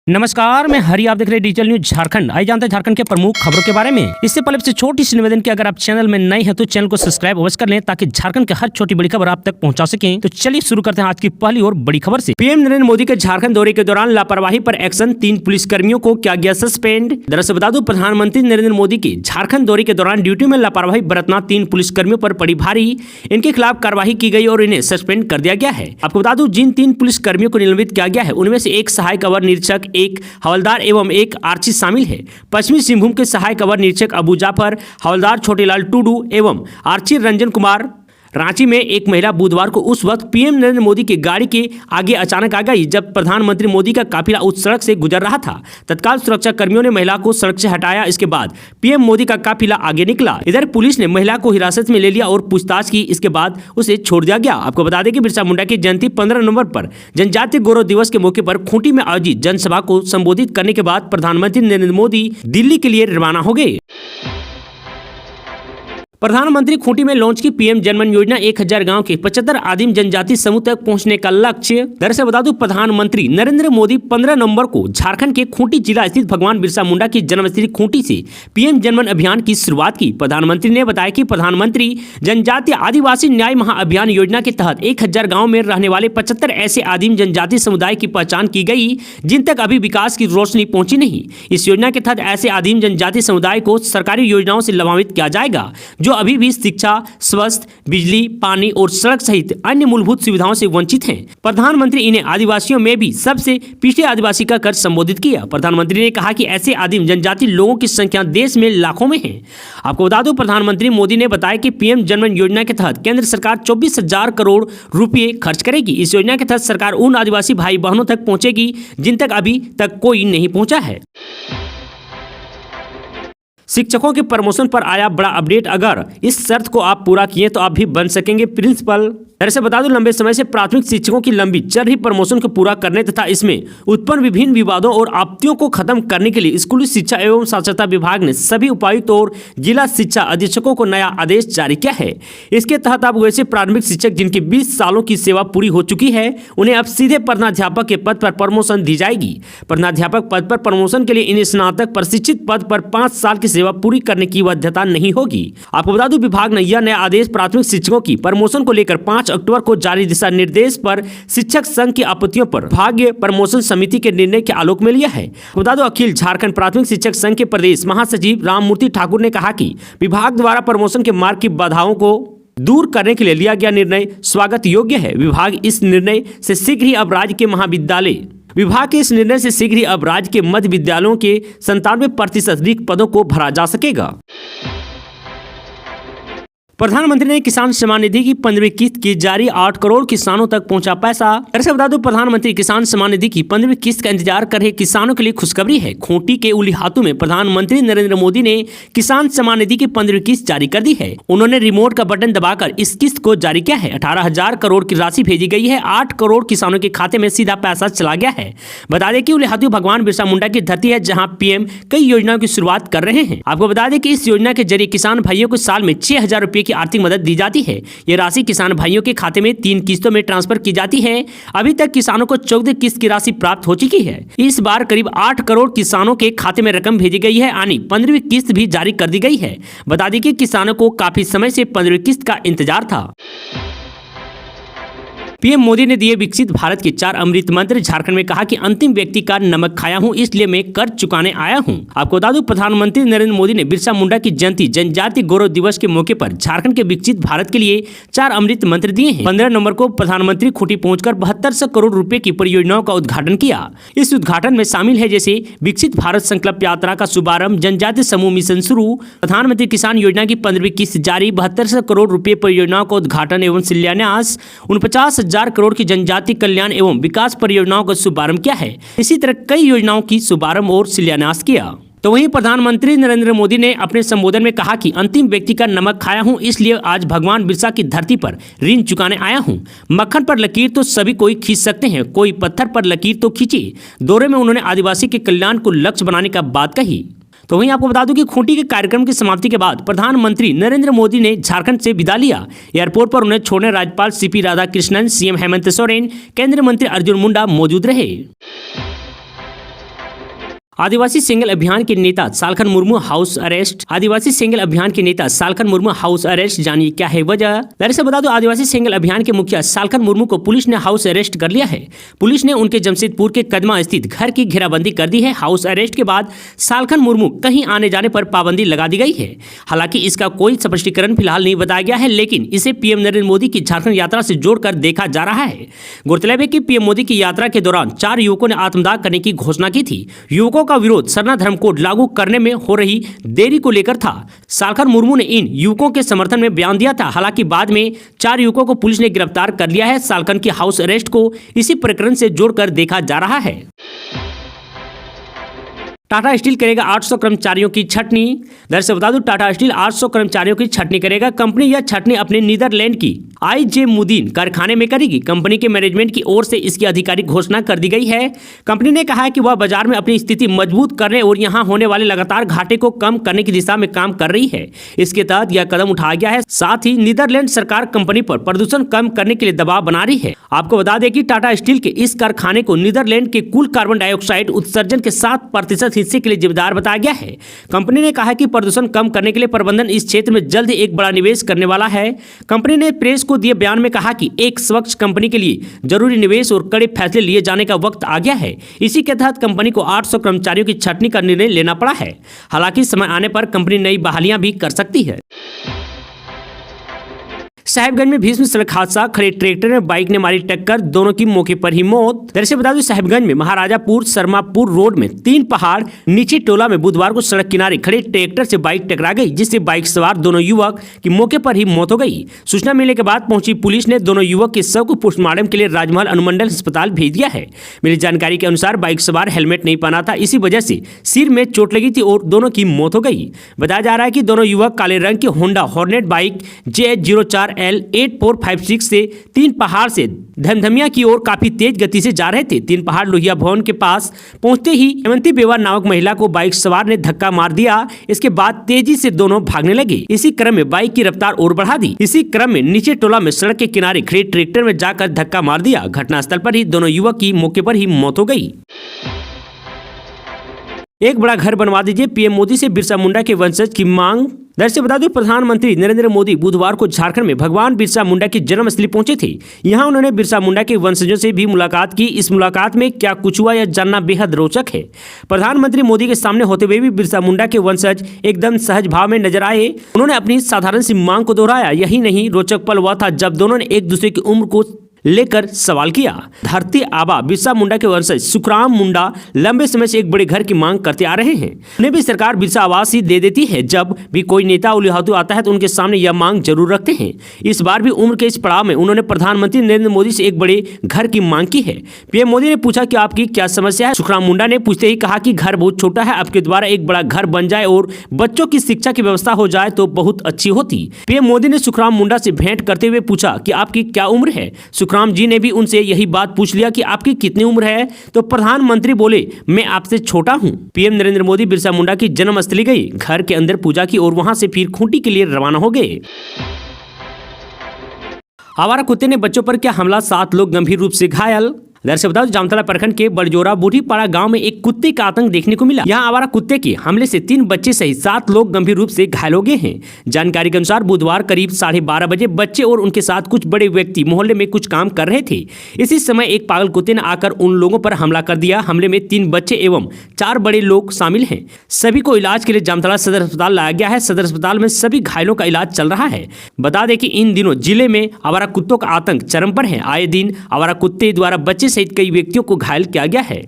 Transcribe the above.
नमस्कार, मैं हरि, आप देख रहे हैं डिजिटल न्यूज झारखंड। आइए जानते हैं झारखंड के प्रमुख खबरों के बारे में। इससे पहले से छोटी सी निवेदन की अगर आप चैनल में नए हैं तो चैनल को सब्सक्राइब अवश्य कर लें ताकि झारखंड के हर छोटी बड़ी खबर आप तक पहुंचा सकें। तो चलिए शुरू करते हैं आज की पहली और बड़ी खबर से। पीएम नरेंद्र मोदी के झारखंड दौरे के दौरान लापरवाही पर एक्शन, 3 पुलिसकर्मियों को किया गया सस्पेंड। दरअसल बता दूं, प्रधानमंत्री नरेंद्र मोदी के झारखंड दौरे के दौरान ड्यूटी में लापरवाही बरतना 3 पुलिसकर्मियों पर पड़ी भारी। इनके खिलाफ कार्रवाई की गई और इन्हें सस्पेंड कर दिया गया है। आपको बता दूं, जिन 3 पुलिसकर्मियों को निलंबित किया गया है उनमें से एक सहायक अवर निरीक्षक, एक हवलदार एवं एक आर्ची शामिल है। पश्चिमी सिंहभूम के सहायक अवर निरीक्षक अबू जाफर, हवलदार छोटेलाल टुडू एवं आर्ची रंजन कुमार। रांची में एक महिला बुधवार को उस वक्त पीएम नरेंद्र मोदी की गाड़ी के आगे अचानक आ गई जब प्रधानमंत्री मोदी का काफिला उस सड़क से गुजर रहा था। तत्काल सुरक्षा कर्मियों ने महिला को सड़क से हटाया। इसके बाद पीएम मोदी का काफिला आगे निकला। इधर पुलिस ने महिला को हिरासत में ले लिया और पूछताछ की। इसके बाद उसे छोड़ दिया गया। आपको बता दें कि बिरसा मुंडा की जयंती 15 नवंबर पर जनजातीय गौरव दिवस के मौके पर खूंटी में आयोजित जनसभा को संबोधित करने के बाद प्रधानमंत्री नरेंद्र मोदी दिल्ली के लिए रवाना हो गए। प्रधानमंत्री खूंटी में लॉन्च की पीएम जनमन योजना 1000 गांव के 75 आदिम जनजाति समूह तक पहुंचने का लक्ष्य। दरअसल बता दूं, प्रधानमंत्री नरेंद्र मोदी 15 नवंबर को झारखंड के खूंटी जिला स्थित भगवान बिरसा मुंडा की जन्मस्थली खूंटी से पीएम जनमन अभियान की शुरुआत की। प्रधानमंत्री ने बताया कि प्रधानमंत्री जनजातीय आदिवासी न्याय महाअभियान योजना के तहत 1000 गाँव में रहने वाले 75 ऐसे आदिम जनजाति समुदाय की पहचान की गई जिन तक अभी विकास की रोशनी पहुंची नहीं। इस योजना के तहत ऐसे आदिम जनजाति समुदाय को सरकारी योजनाओं से लाभान्वित किया जाएगा जो अभी भी शिक्षा, स्वास्थ्य, बिजली, पानी और सड़क सहित अन्य मूलभूत सुविधाओं से वंचित हैं। प्रधानमंत्री इन्हें आदिवासियों में भी सबसे पिछड़े आदिवासी का कर संबोधित किया। प्रधानमंत्री ने कहा कि ऐसे आदिम जनजाति लोगों की संख्या देश में लाखों में है। आपको बता दूं, प्रधानमंत्री मोदी ने बताया कि पीएम जनमन योजना के तहत केंद्र सरकार 24,000 करोड़ रुपए खर्च करेगी। इस योजना के तहत सरकार उन आदिवासी भाई बहनों तक पहुंचेगी जिन तक अभी तक कोई नहीं पहुंचा है। शिक्षकों के प्रमोशन पर आया बड़ा अपडेट। अगर इस शर्त को आप पूरा किए तो आप भी बन सकेंगे प्रिंसिपल। दरअसल बता दूं, लंबे समय से प्राथमिक शिक्षकों की लंबी चल रही प्रमोशन को पूरा करने तथा इसमें उत्पन्न विभिन्न विवादों और आपत्तियों को खत्म करने के लिए स्कूली शिक्षा एवं साक्षरता विभाग ने सभी उपायुक्त और जिला शिक्षा अधीक्षकों को नया आदेश जारी किया है। इसके तहत अब वैसे प्राथमिक शिक्षक जिनकी 20 सालों की सेवा पूरी हो चुकी है उन्हें अब सीधे प्रधानाध्यापक के पद पर प्रमोशन दी जाएगी। प्रधानाध्यापक पद पर प्रमोशन के लिए इन स्नातक प्रशिक्षित पद पर 5 साल की सेवा पूरी करने की बाध्यता नहीं होगी। आपको बता दूं, विभाग ने यह नया आदेश प्राथमिक शिक्षकों की प्रमोशन को लेकर 5 अक्टूबर को जारी दिशा निर्देश पर शिक्षक संघ की आपत्तियों पर भाग्य प्रमोशन समिति के निर्णय के आलोक में लिया है। बता दो, अखिल झारखंड प्राथमिक शिक्षक संघ के प्रदेश महासचिव राममूर्ति ठाकुर ने कहा कि विभाग द्वारा प्रमोशन के मार्ग की बाधाओं को दूर करने के लिए लिया गया निर्णय स्वागत योग्य है। विभाग इस निर्णय से शीघ्र ही अब राज्य के महाविद्यालय विभाग के इस निर्णय से शीघ्र ही अब राज्य के मध्य विद्यालयों के 97% रिक्त पदों को भरा जा सकेगा। प्रधानमंत्री ने किसान सम्मान निधि की 15वीं किस्त की जारी, 8 करोड़ किसानों तक पहुंचा पैसा। दरअसल बता दूं, प्रधानमंत्री किसान सम्मान निधि की 15वीं किस्त का इंतजार कर रहे किसानों के लिए खुशखबरी है। खूंटी के उलीहातू में प्रधानमंत्री नरेंद्र मोदी ने किसान सम्मान निधि की 15वीं किस्त जारी कर दी है। उन्होंने रिमोट का बटन दबाकर इस किस्त को जारी किया है। 18,000 करोड़ की राशि भेजी गई है। 8 करोड़ किसानों के खाते में सीधा पैसा चला गया है। बता दें कि उलीहातू भगवान बिरसा मुंडा की धरती है जहाँ पीएम कई योजनाओं की शुरुआत कर रहे हैं। आपको बता दें कि इस योजना के जरिए किसान भाइयों को साल में 6,000 रुपए की आर्थिक मदद दी जाती है। ये राशि किसान भाइयों के खाते में 3 किस्तों में ट्रांसफर की जाती है। अभी तक किसानों को 14 किस्त की राशि प्राप्त हो चुकी है। इस बार करीब 8 करोड़ किसानों के खाते में रकम भेजी गई है। यानी 15वीं किस्त भी जारी कर दी गई है। बता दें कि किसानों को काफी समय से 15वीं किस्त का इंतजार था। पीएम मोदी ने दिए विकसित भारत के 4 अमृत मंत्र। झारखंड में कहा कि अंतिम व्यक्ति का नमक खाया हूं इसलिए मैं कर चुकाने आया हूं। आपको बता दूं, प्रधानमंत्री नरेंद्र मोदी ने बिरसा मुंडा की जयंती जनजातीय गौरव दिवस के मौके पर झारखंड के विकसित भारत के लिए 4 अमृत मंत्र दिए हैं। 15 नवंबर को प्रधानमंत्री खूंटी पहुंचकर 7200 करोड़ रुपए की परियोजनाओं का उद्घाटन किया। इस उद्घाटन में शामिल है जैसे विकसित भारत संकल्प यात्रा का शुभारंभ, जनजातीय समूह मिशन शुरू, प्रधानमंत्री किसान योजना की 15वीं किस्त जारी, 7200 करोड़ रुपए परियोजनाओं का उद्घाटन एवं शिलान्यास, 49,000 करोड़ की जनजाति कल्याण एवं विकास परियोजनाओं का शुभारंभ किया है। इसी तरह कई योजनाओं की शुभारंभ और शिलान्यास किया। तो वहीं प्रधानमंत्री नरेंद्र मोदी ने अपने संबोधन में कहा कि अंतिम व्यक्ति का नमक खाया हूं इसलिए आज भगवान बिरसा की धरती पर ऋण चुकाने आया हूं। मक्खन पर लकीर तो सभी कोई खींच सकते हैं, कोई पत्थर पर लकीर तो खींचे। दौरे में उन्होंने आदिवासी के कल्याण को लक्ष्य बनाने का बात कही। तो वहीं आपको बता दूं कि खूंटी के कार्यक्रम की समाप्ति के बाद प्रधानमंत्री नरेंद्र मोदी ने झारखंड से विदा लिया। एयरपोर्ट पर उन्हें छोड़ने राज्यपाल सीपी राधाकृष्णन, सीएम हेमंत सोरेन, केंद्रीय मंत्री अर्जुन मुंडा मौजूद रहे। आदिवासी सेंगल अभियान के नेता सालखन मुर्मू हाउस अरेस्ट। आदिवासी सेंगल अभियान के नेता सालखन मुर्मू हाउस अरेस्ट, जानिए क्या है वजह। दरअसल बता दो, आदिवासी सेंगल अभियान के मुखिया सालखन मुर्मू को पुलिस ने हाउस अरेस्ट कर लिया है। पुलिस ने उनके जमशेदपुर के कदमा स्थित घर की घेराबंदी कर दी है। हाउस अरेस्ट के बाद सालखन मुर्मू कहीं आने जाने पर पाबंदी लगा दी गई है। हालांकि इसका कोई स्पष्टीकरण फिलहाल नहीं बताया गया है, लेकिन इसे पीएम नरेंद्र मोदी की झारखंड यात्रा से जोड़कर देखा जा रहा है। गौरतलब है कि पीएम मोदी की यात्रा के दौरान 4 युवकों ने आत्मदाह करने की घोषणा की थी। युवकों का विरोध सरना धर्म कोड लागू करने में हो रही देरी को लेकर था। सालखन मुर्मू ने इन युवकों के समर्थन में बयान दिया था। हालांकि बाद में 4 युवकों को पुलिस ने गिरफ्तार कर लिया है। सालखन की हाउस अरेस्ट को इसी प्रकरण से जोड़कर देखा जा रहा है। टाटा स्टील करेगा 800 कर्मचारियों की छटनी। दरअसल बता दूं, टाटा स्टील 800 कर्मचारियों की छटनी करेगा। कंपनी यह छटनी अपने नीदरलैंड की आईजे मुदीन कारखाने में करेगी। कंपनी के मैनेजमेंट की ओर से इसकी आधिकारिक घोषणा कर दी गई है। कंपनी ने कहा है कि वह बाजार में अपनी स्थिति मजबूत करने और यहां होने वाले लगातार घाटे को कम करने की दिशा में काम कर रही है। इसके तहत यह कदम उठाया गया है। साथ ही नीदरलैंड सरकार कंपनी पर प्रदूषण कम करने के लिए दबाव बना रही है। आपको बता दें कि टाटा स्टील के इस कारखाने को नीदरलैंड के कुल कार्बन डाइऑक्साइड उत्सर्जन के 7% हिस्से के लिए जिम्मेदार बताया गया है। कंपनी ने कहा कि प्रदूषण कम करने के लिए प्रबंधन इस क्षेत्र में जल्द एक बड़ा निवेश करने वाला है। कंपनी ने प्रेस को दिए बयान में कहा कि एक स्वच्छ कंपनी के लिए जरूरी निवेश और कड़े फैसले लिए जाने का वक्त आ गया है। इसी के तहत कंपनी को 800 कर्मचारियों की छटनी का निर्णय लेना पड़ा है। हालांकि समय आने पर कंपनी नई बहालियां भी कर सकती है। साहिबगंज में भीषण सड़क हादसा, खड़े ट्रैक्टर में बाइक ने मारी टक्कर, दोनों की मौके पर ही मौत। दरअसल बता दूं, साहिबगंज में महाराजापुर शर्मापुर रोड में 3 पहाड़ नीचे टोला में बुधवार को सड़क किनारे खड़े ट्रैक्टर से बाइक टकरा गई, जिससे बाइक सवार दोनों युवक की मौके पर ही मौत हो गई। सूचना मिलने के बाद पहुंची पुलिस ने दोनों युवक के शव को पोस्टमार्टम के लिए राजमहल अनुमंडल अस्पताल भेज दिया है। मिली जानकारी के अनुसार बाइक सवार हेलमेट नहीं पहना था, इसी वजह से सिर में चोट लगी थी और दोनों की मौत हो गई। बताया जा रहा है कि दोनों युवक काले रंग की होंडा हॉर्नेट बाइक JH04L8456 से 3 पहाड़ से धमधमिया की ओर काफी तेज गति से जा रहे थे। 3 पहाड़ लोहिया भवन के पास पहुंचते ही हेमंती बेवा नामक महिला को बाइक सवार ने धक्का मार दिया। इसके बाद तेजी से दोनों भागने लगे। इसी क्रम में बाइक की रफ्तार और बढ़ा दी। इसी क्रम में नीचे टोला में सड़क के किनारे खड़े ट्रैक्टर में जाकर धक्का मार दिया। घटनास्थल पर ही दोनों युवक की मौके पर ही मौत हो गई। एक बड़ा घर बनवा दीजिए, पीएम मोदी से बिरसा मुंडा के वंशज की मांग। दरअसल बता दूं, प्रधानमंत्री नरेंद्र मोदी बुधवार को झारखंड में भगवान बिरसा मुंडा की जन्मस्थली पहुंचे थे। यहां उन्होंने बिरसा मुंडा के वंशजों से भी मुलाकात की। इस मुलाकात में क्या कुछ हुआ, यह जानना बेहद रोचक है। प्रधानमंत्री मोदी के सामने होते हुए भी बिरसा मुंडा के वंशज एकदम सहज भाव में नजर आए। उन्होंने अपनी साधारण सी मांग को दोहराया। यही नहीं, रोचक पल हुआ था जब दोनों ने एक दूसरे की उम्र को लेकर सवाल किया। धरती आबा बिरसा मुंडा के वंशज सुखराम मुंडा लंबे समय से एक बड़े घर की मांग करते आ रहे हैं। उन्हें भी सरकार बिरसा आवास ही दे देती है। जब भी कोई नेता उलिहातू आता है तो उनके सामने यह मांग जरूर रखते हैं। इस बार भी उम्र के इस पड़ाव में उन्होंने प्रधानमंत्री नरेंद्र मोदी से एक बड़े घर की मांग की है। पीएम मोदी ने पूछा कि आपकी क्या समस्या है। सुखराम मुंडा ने पूछते ही कहा कि घर बहुत छोटा है, आपके द्वारा एक बड़ा घर बन जाए और बच्चों की शिक्षा की व्यवस्था हो जाए तो बहुत अच्छी होती। पीएम मोदी ने सुखराम मुंडा से भेंट करते हुए पूछा कि आपकी क्या उम्र है। सुखराम जी ने भी उनसे यही बात पूछ लिया कि आपकी कितनी उम्र है, तो प्रधानमंत्री बोले मैं आपसे छोटा हूं। पीएम नरेंद्र मोदी बिरसा मुंडा की जन्मस्थली गए, घर के अंदर पूजा की और वहां से फिर खूंटी के लिए रवाना हो गए। आवारा कुत्ते ने बच्चों पर किया हमला, 7 लोग गंभीर रूप से घायल। दरअसल बताओ, जामतला प्रखंड के बड़जोरा बूढ़ीपाड़ा गांव में एक कुत्ते का आतंक देखने को मिला। यहां आवारा कुत्ते के हमले से 3 बच्चे सहित 7 लोग गंभीर रूप से घायल हो गए हैं। जानकारी के अनुसार बुधवार करीब 12:30 बजे बच्चे और उनके साथ कुछ बड़े व्यक्ति मोहल्ले में कुछ काम कर रहे थे। इसी समय एक पागल कुत्ते ने आकर उन लोगों पर हमला कर दिया। हमले में 3 बच्चे एवं 4 बड़े लोग शामिल हैं। सभी को इलाज के लिए जामतला सदर अस्पताल लाया गया है। सदर अस्पताल में सभी घायलों का इलाज चल रहा है। बता दें कि इन दिनों जिले में आवारा कुत्तों का आतंक चरम पर है। आए दिन आवारा कुत्ते द्वारा बच्चे सहित कई व्यक्तियों को घायल किया गया है।